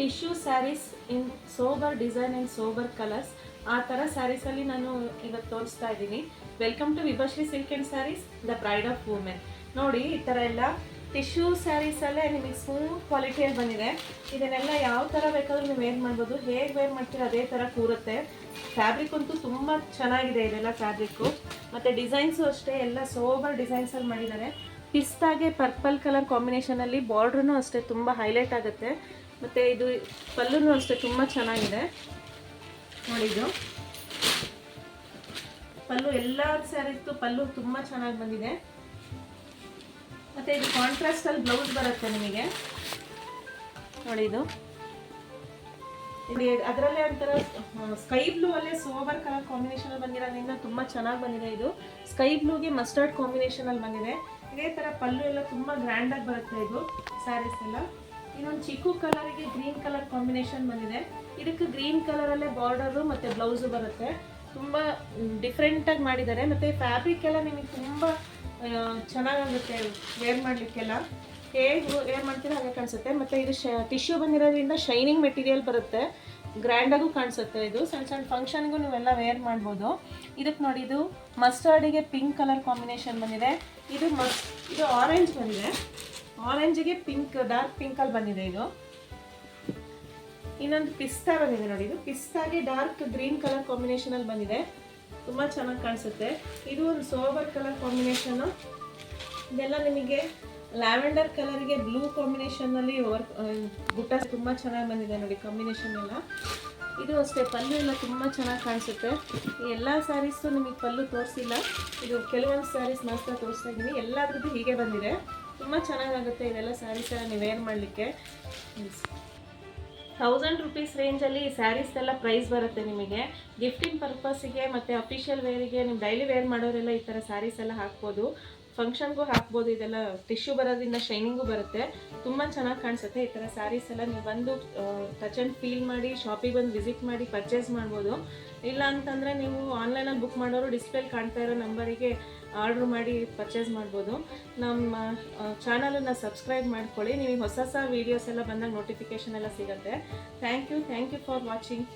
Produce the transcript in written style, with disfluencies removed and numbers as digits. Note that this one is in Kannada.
Tissue sarees in sober design and sober colours ಆ ಥರ ಸ್ಯಾರೀಸಲ್ಲಿ ನಾನು ಇವತ್ತು ತೋರಿಸ್ತಾ ಇದ್ದೀನಿ. Welcome to Vibhashree silk and sarees, the pride of women. ನೋಡಿ, ಈ ಥರ ಎಲ್ಲ ಟಿಶ್ಯೂ ಸ್ಯಾರೀಸಲ್ಲೇ ನಿಮಗೆ ಸ್ಮೂತ್ ಕ್ವಾಲಿಟಿಯಲ್ಲಿ ಬಂದಿದೆ. ಇದನ್ನೆಲ್ಲ ಯಾವ ಥರ ಬೇಕಾದರೂ ನೀವು ವೇರ್ ಮಾಡ್ಬೋದು. ಹೇಗೆ ವೇರ್ ಮಾಡ್ತೀರ ಅದೇ ಥರ ಕೂರುತ್ತೆ. ಫ್ಯಾಬ್ರಿಕ್ ಅಂತೂ ತುಂಬ ಚೆನ್ನಾಗಿದೆ ಇದೆಲ್ಲ ಫ್ಯಾಬ್ರಿಕ್ಕು. ಮತ್ತು ಡಿಸೈನ್ಸು ಅಷ್ಟೇ ಎಲ್ಲ ಸೋಬರ್ ಡಿಸೈನ್ಸಲ್ಲಿ ಮಾಡಿದ್ದಾರೆ. ಪಿಸ್ತಾಗೆ ಪರ್ಪಲ್ ಕಲರ್ ಕಾಂಬಿನೇಷನಲ್ಲಿ ಬಾರ್ಡ್ರೂ ಅಷ್ಟೇ ತುಂಬ ಹೈಲೈಟ್ ಆಗುತ್ತೆ. ಮತ್ತು ಇದು ಪಲ್ಲೂ ಅಷ್ಟೇ ತುಂಬ ಚೆನ್ನಾಗಿದೆ. ನೋಡಿ, ಇದು ಪಲ್ಲು ಎಲ್ಲ ಸ್ಯಾರೀಸ್ದು ಪಲ್ಲು ತುಂಬ ಚೆನ್ನಾಗಿ ಬಂದಿದೆ. ಮತ್ತು ಇದು ಕಾಂಟ್ರಾಸ್ಟಲ್ಲಿ ಬ್ಲೌಸ್ ಬರುತ್ತೆ ನಿಮಗೆ. ನೋಡಿ, ಇದು ಅದರಲ್ಲೇ ಒಂಥರ ಸ್ಕೈ ಬ್ಲೂ ಅಲ್ಲೇ ಸೋಬರ್ ಕಲರ್ ಕಾಂಬಿನೇಷನಲ್ಲಿ ಬಂದಿರೋದ್ರಿಂದ ತುಂಬ ಚೆನ್ನಾಗಿ ಬಂದಿದೆ. ಇದು ಸ್ಕೈ ಬ್ಲೂಗೆ ಮಸ್ಟರ್ಡ್ ಕಾಂಬಿನೇಷನಲ್ಲಿ ಬಂದಿದೆ. ಇದೇ ಥರ ಪಲ್ಲು ಎಲ್ಲ ತುಂಬ ಗ್ರ್ಯಾಂಡಾಗಿ ಬರುತ್ತೆ ಇದು ಸ್ಯಾರೀಸ್ ಎಲ್ಲ. ಇನ್ನೊಂದು ಚಿಕ್ಕು ಕಲರಿಗೆ ಗ್ರೀನ್ ಕಲರ್ ಕಾಂಬಿನೇಷನ್ ಬಂದಿದೆ. ಇದಕ್ಕೆ ಗ್ರೀನ್ ಕಲರಲ್ಲೇ ಬಾರ್ಡರು ಮತ್ತು ಬ್ಲೌಸು ಬರುತ್ತೆ. ತುಂಬ ಡಿಫ್ರೆಂಟಾಗಿ ಮಾಡಿದ್ದಾರೆ. ಮತ್ತು ಫ್ಯಾಬ್ರಿಕ್ ಎಲ್ಲ ನಿಮಗೆ ತುಂಬ ಚೆನ್ನಾಗಾಗುತ್ತೆ ವೇರ್ ಮಾಡಲಿಕ್ಕೆಲ್ಲ. ಹೇಗೆ ವೇರ್ ಮಾಡ್ತೀರೋ ಹಾಗೆ ಕಾಣಿಸುತ್ತೆ. ಮತ್ತು ಇದು ಟಿಶ್ಯೂ ಬಂದಿರೋದ್ರಿಂದ ಶೈನಿಂಗ್ ಮೆಟೀರಿಯಲ್ ಬರುತ್ತೆ, ಗ್ರ್ಯಾಂಡಾಗೂ ಕಾಣಿಸುತ್ತೆ. ಇದು ಸಣ್ಣ ಸಣ್ಣ ಫಂಕ್ಷನ್ಗೂ ನೀವೆಲ್ಲ ವೇರ್ ಮಾಡ್ಬೋದು. ಇದಕ್ಕೆ ನೋಡಿ, ಇದು ಮಸ್ಟರ್ಡಿಗೆ ಪಿಂಕ್ ಕಲರ್ ಕಾಂಬಿನೇಷನ್ ಬಂದಿದೆ. ಇದು ಆರೆಂಜ್ ಬಂದಿದೆ. ಆರೆಂಜಿಗೆ ಪಿಂಕ್, ಡಾರ್ಕ್ ಪಿಂಕಲ್ಲಿ ಬಂದಿದೆ. ಇದು ಇನ್ನೊಂದು ಪಿಸ್ತಾ ಬಂದಿದೆ. ನೋಡಿ, ಇದು ಪಿಸ್ತಾಗೆ ಡಾರ್ಕ್ ಗ್ರೀನ್ ಕಲರ್ ಕಾಂಬಿನೇಷನಲ್ಲಿ ಬಂದಿದೆ. ತುಂಬ ಚೆನ್ನಾಗಿ ಕಾಣಿಸುತ್ತೆ. ಇದು ಒಂದು ಸೋಬರ್ ಕಲರ್ ಕಾಂಬಿನೇಷನ್ನು. ಇದೆಲ್ಲ ನಿಮಗೆ ಲ್ಯಾವೆಂಡರ್ ಕಲರ್ಗೆ ಬ್ಲೂ ಕಾಂಬಿನೇಷನ್ನಲ್ಲಿ ವರ್ಕ್ ಬುಟ್ಟ ತುಂಬ ಚೆನ್ನಾಗಿ ಬಂದಿದೆ. ನೋಡಿ, ಕಾಂಬಿನೇಷನ್ ಎಲ್ಲ. ಇದು ಅಷ್ಟೇ ಪಲ್ಲು ಎಲ್ಲ ತುಂಬ ಚೆನ್ನಾಗಿ ಕಾಣಿಸುತ್ತೆ. ಈ ಎಲ್ಲ ಸ್ಯಾರೀಸು ನಿಮಗೆ ಪಲ್ಲು ತೋರಿಸಿಲ್ಲ, ಇದು ಕೆಲವೊಂದು ಸ್ಯಾರೀಸ್ ಮಾತ್ರ ತೋರಿಸ್ತಾ ಇದ್ದೀನಿ. ಎಲ್ಲದ್ರದ್ದು ಹೀಗೆ ಬಂದಿದೆ. ತುಂಬ ಚೆನ್ನಾಗಾಗುತ್ತೆ ಇದೆಲ್ಲ ಸ್ಯಾರೀಸ್ ಎಲ್ಲ ನೀವು ವೇರ್ ಮಾಡಲಿಕ್ಕೆ. 1000 ರೂಪೀಸ್ ರೇಂಜಲ್ಲಿ ಈ ಸ್ಯಾರೀಸ್ ಎಲ್ಲ ಪ್ರೈಸ್ ಬರುತ್ತೆ ನಿಮಗೆ. ಗಿಫ್ಟಿಂಗ್ ಪರ್ಪಸ್ಸಿಗೆ ಮತ್ತು ಅಫಿಷಿಯಲ್ ವೇರಿಗೆ ನೀವು ಡೈಲಿ ವೇರ್ ಮಾಡೋರೆಲ್ಲ ಈ ಥರ ಸ್ಯಾರೀಸ್ ಎಲ್ಲ ಹಾಕ್ಬೋದು. ಫಂಕ್ಷನ್ಗೂ ಹಾಕ್ಬೋದು. ಇದೆಲ್ಲ ಟಿಶ್ಯೂ ಬರೋದ್ರಿಂದ ಶೈನಿಂಗು ಬರುತ್ತೆ. ತುಂಬ ಚೆನ್ನಾಗಿ ಕಾಣಿಸುತ್ತೆ ಈ ಥರ ಸ್ಯಾರೀಸ್ ಎಲ್ಲ. ನೀವು ಬಂದು ಟಚ್ ಆ್ಯಂಡ್ ಫೀಲ್ ಮಾಡಿ, ಶಾಪಿಗೆ ಬಂದು ವಿಸಿಟ್ ಮಾಡಿ ಪರ್ಚೇಸ್ ಮಾಡ್ಬೋದು. ಇಲ್ಲ ಅಂತಂದರೆ ನೀವು ಆನ್ಲೈನಲ್ಲಿ ಬುಕ್ ಮಾಡೋರು ಡಿಸ್ಪ್ಲೇಲಿ ಕಾಣ್ತಾ ಇರೋ ನಂಬರಿಗೆ ಆರ್ಡ್ರ್ ಮಾಡಿ ಪರ್ಚೇಸ್ ಮಾಡ್ಬೋದು. ನಮ್ಮ ಚಾನಲನ್ನು ಸಬ್ಸ್ಕ್ರೈಬ್ ಮಾಡ್ಕೊಳ್ಳಿ. ನಿಮಗೆ ಹೊಸ ಹೊಸ ವೀಡಿಯೋಸ್ ಎಲ್ಲ ಬಂದಾಗ ನೋಟಿಫಿಕೇಷನ್ ಎಲ್ಲ ಸಿಗುತ್ತೆ. Thank you for watching.